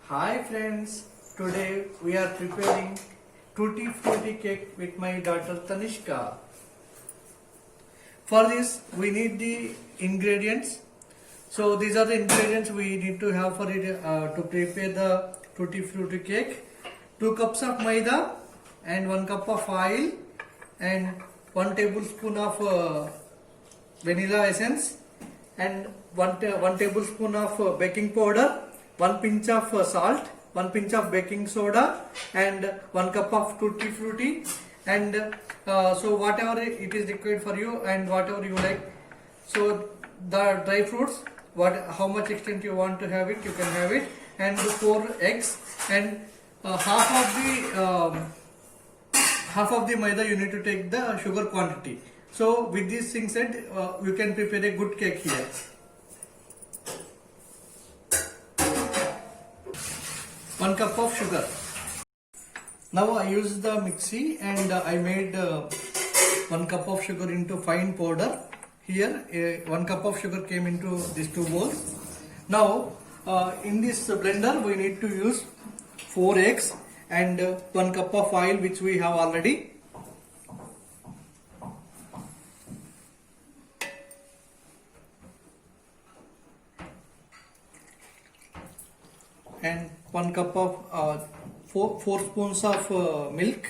Hi friends, today we are preparing tutti frutti cake with my daughter Tanishka. For this we need the ingredients. So these are the ingredients we need to have for it to prepare the tutti frutti cake. 2 cups of maida and 1 cup of oil and 1 tablespoon of vanilla essence and 1 tablespoon of baking powder, 1 pinch of salt, 1 pinch of baking soda and 1 cup of tutti frutti and so whatever it is required for you and whatever you like. So the dry fruits, how much extent you want to have it, you can have it, and 4 eggs and half of the maida you need to take the sugar quantity. So with these things said, you can prepare a good cake here. One cup of sugar. Now I use the mixie and I made 1 cup of sugar into fine powder. Here 1 cup of sugar came into these 2 bowls. Now in this blender we need to use 4 eggs and 1 cup of oil which we have already. And 1 cup of 4 spoons of milk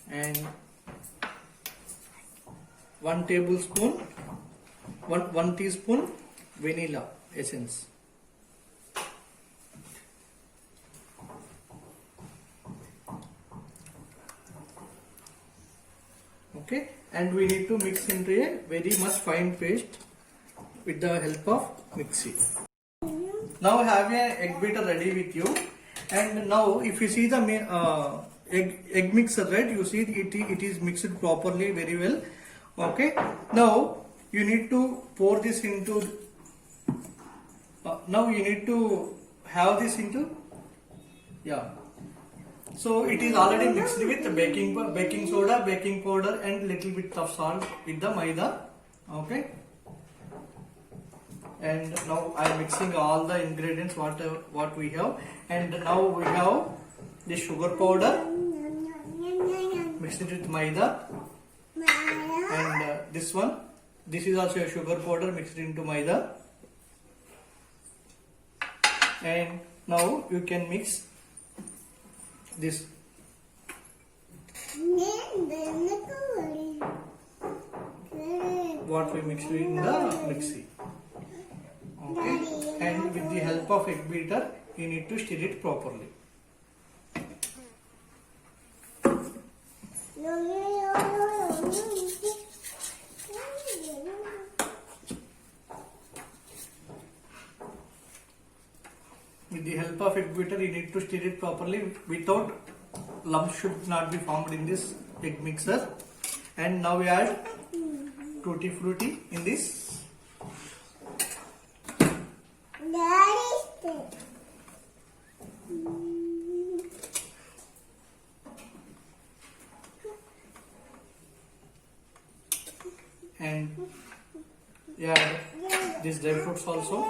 and 1 tablespoon 1 teaspoon vanilla essence. Okay, and we need to mix into a very much fine paste with the help of mixie. Now I have a egg beater ready with you, and now if you see the egg mixer, right, you see it is mixed properly very well. Okay, now you need to pour this into now you need to have this into so it is already mixed with baking soda, baking powder and little bit of salt with the maida. Okay, and now I am mixing all the ingredients what we have, and now we have the sugar powder mixed with maida, and this is also a sugar powder mixed into maida, and now you can mix this. What we mixed in the mixie. Okay, and with the help of egg beater you need to stir it properly. With the help of egg beater you need to stir it properly without lumps should not be formed in this egg mixer. And now we add tutti frutti in this. And yeah, these dry fruits also.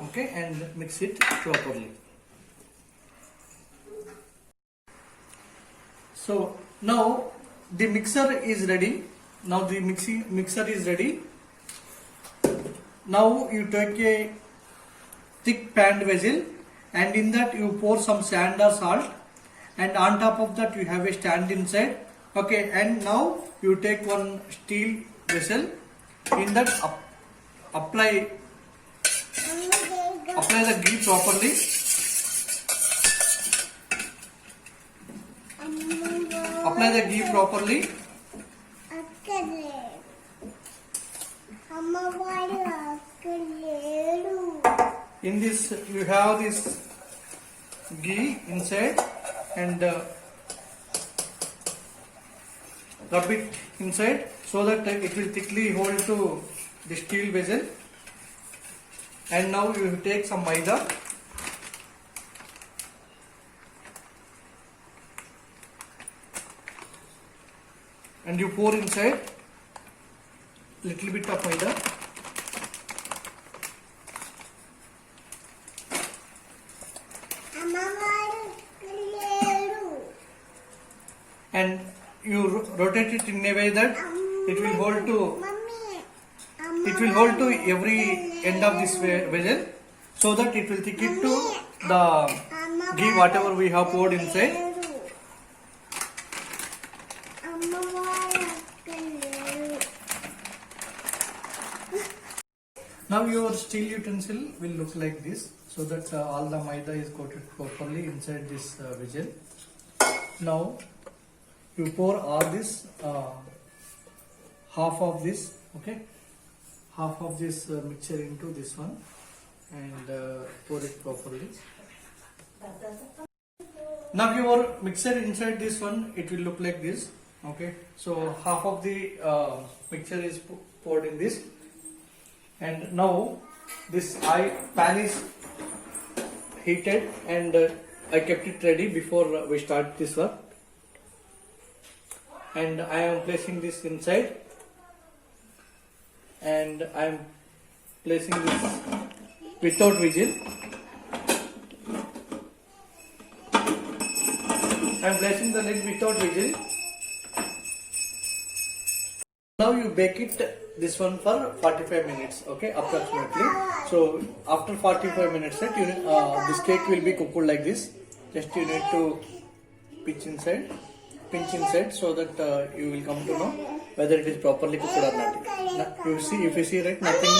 Okay, and mix it properly. So now the mixer is ready. Now the mixer is ready. Now you take a thick pan vessel and in that you pour some sand or salt, and on top of that you have a stand inside. Okay, and now you take one steel vessel, in that apply the ghee properly. Apply the ghee properly. In this you have this ghee inside and rub it inside so that it will thickly hold to the steel vessel. And now you take some maida and you pour inside little bit of maida. And you rotate it in a way that it will hold to every end of this vessel, so that it will stick it to the ghee whatever we have poured inside. Now your steel utensil will look like this, so that all the maida is coated properly inside this vessel. Now you pour all this, half of this mixture into this one, and pour it properly. Now your mixture inside this one, it will look like this. Okay, so half of the mixture is poured in this, and now this pan is heated, and I kept it ready before we start this work. And I am placing this inside, and I am placing this without whistle. I am placing the lid without whistle. Now you bake it this one for 45 minutes, okay, approximately. So after 45 minutes, right, this cake will be cooked like this. Just you need to pinch inside, so that you will come to know whether it is properly cooked or not. If you see, right, nothing,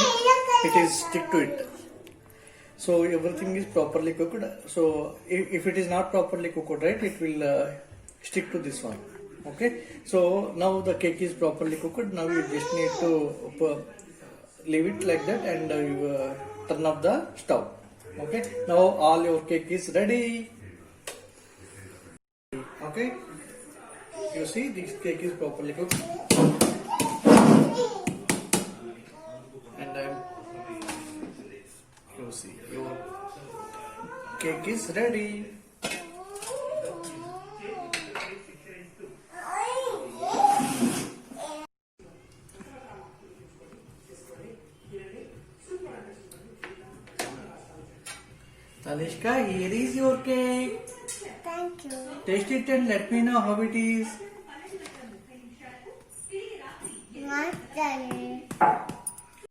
it is stick to it. So everything is properly cooked. So if it is not properly cooked, right, it will stick to this one. Okay. So now the cake is properly cooked. Now you just need to leave it like that, and you turn off the stove. Okay. Now all your cake is ready. Okay. You see, this cake is properly cooked, and you see your cake is ready. Tanishka, here is your cake. Thank you. Taste it and let me know how it is. Not done.